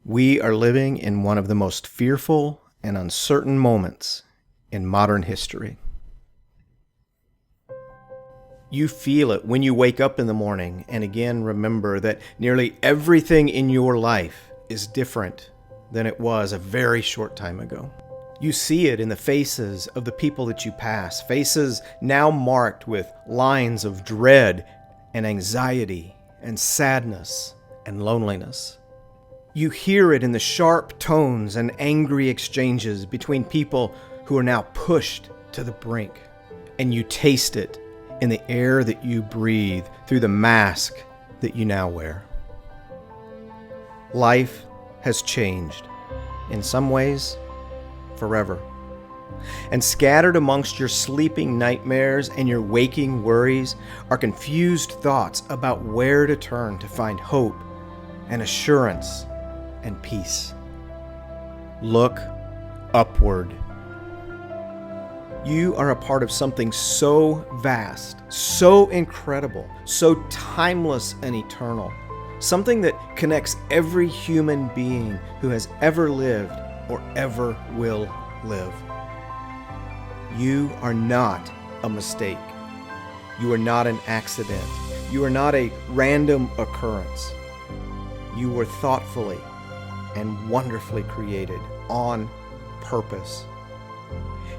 We are living in one of the most fearful and uncertain moments in modern history. You feel it when you wake up in the morning and again remember that nearly everything in your life is different than it was a very short time ago. You see it in the faces of the people that you pass, faces now marked with lines of dread and anxiety and sadness and loneliness. You hear it in the sharp tones and angry exchanges between people who are now pushed to the brink. And you taste it in the air that you breathe through the mask that you now wear. Life has changed, in some ways, forever. And scattered amongst your sleeping nightmares and your waking worries are confused thoughts about where to turn to find hope and assurance and peace. Look upward. You are a part of something so vast, so incredible, so timeless and eternal. Something that connects every human being who has ever lived or ever will live. You are not a mistake. You are not an accident. You are not a random occurrence. You were thoughtfully and wonderfully created on purpose.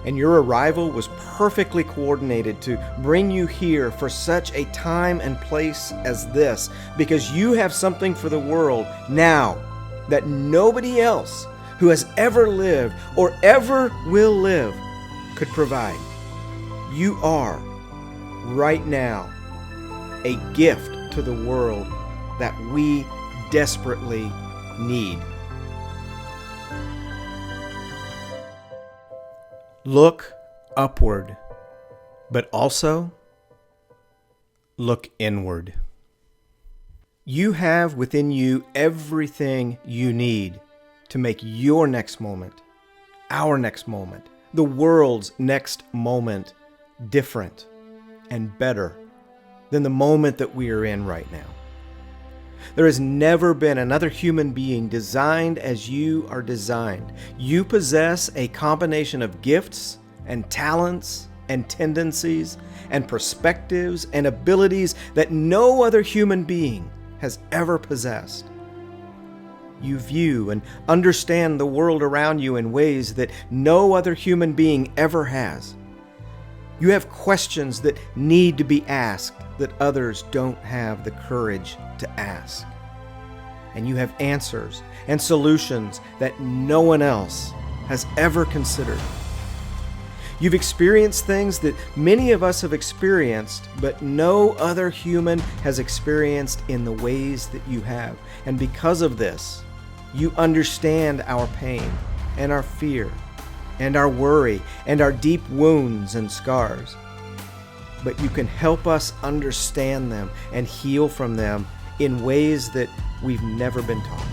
And your arrival was perfectly coordinated to bring you here for such a time and place as this, because you have something for the world now that nobody else who has ever lived or ever will live could provide. You are, right now, a gift to the world that we desperately need. Look upward, but also look inward. You have within you everything you need to make your next moment, our next moment, the world's next moment different and better than the moment that we are in right now. There has never been another human being designed as you are designed. You possess a combination of gifts and talents and tendencies and perspectives and abilities that no other human being has ever possessed. You view and understand the world around you in ways that no other human being ever has. You have questions that need to be asked that others don't have the courage to ask. And you have answers and solutions that no one else has ever considered. You've experienced things that many of us have experienced, but no other human has experienced in the ways that you have. And because of this, you understand our pain and our fear and our worry and our deep wounds and scars. But you can help us understand them and heal from them in ways that we've never been taught.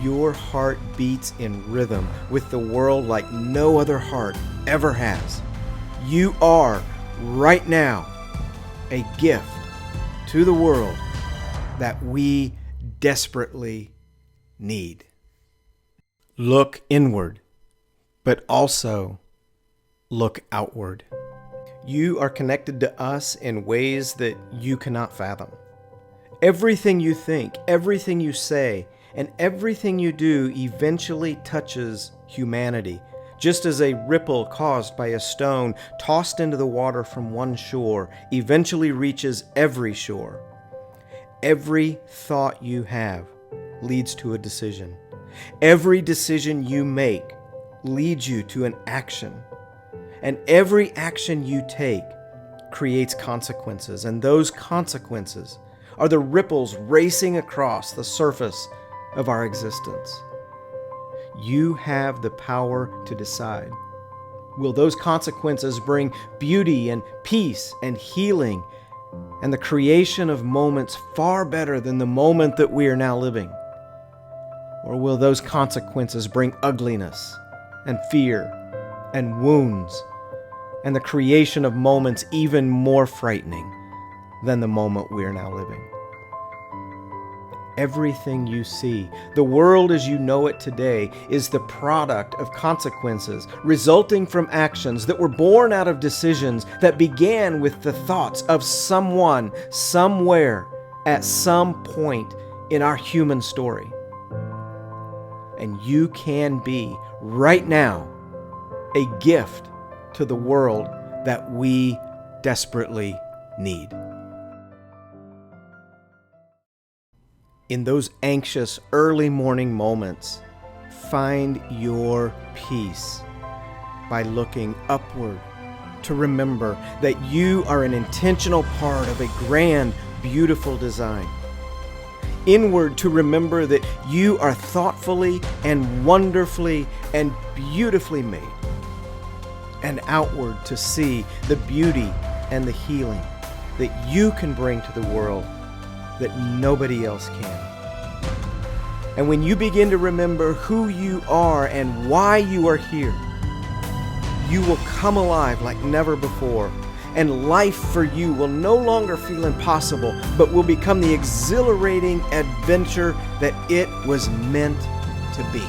Your heart beats in rhythm with the world like no other heart ever has. You are, right now, a gift to the world that we desperately need. Look inward, but also look outward. You are connected to us in ways that you cannot fathom. Everything you think, everything you say, and everything you do eventually touches humanity, just as a ripple caused by a stone tossed into the water from one shore eventually reaches every shore. Every thought you have leads to a decision. Every decision you make leads you to an action. And every action you take creates consequences, and those consequences are the ripples racing across the surface of our existence. You have the power to decide. Will those consequences bring beauty and peace and healing and the creation of moments far better than the moment that we are now living? Or will those consequences bring ugliness and fear and wounds and the creation of moments even more frightening than the moment we are now living? everything you see. The world as you know it today is the product of consequences resulting from actions that were born out of decisions that began with the thoughts of someone, somewhere, at some point in our human story. And you can be, right now, a gift to the world that we desperately need. In those anxious early morning moments, find your peace by looking upward to remember that you are an intentional part of a grand, beautiful design. Inward to remember that you are thoughtfully and wonderfully and beautifully made. And outward to see the beauty and the healing that you can bring to the world that nobody else can. And when you begin to remember who you are and why you are here, you will come alive like never before, and life for you will no longer feel impossible, but will become the exhilarating adventure that it was meant to be.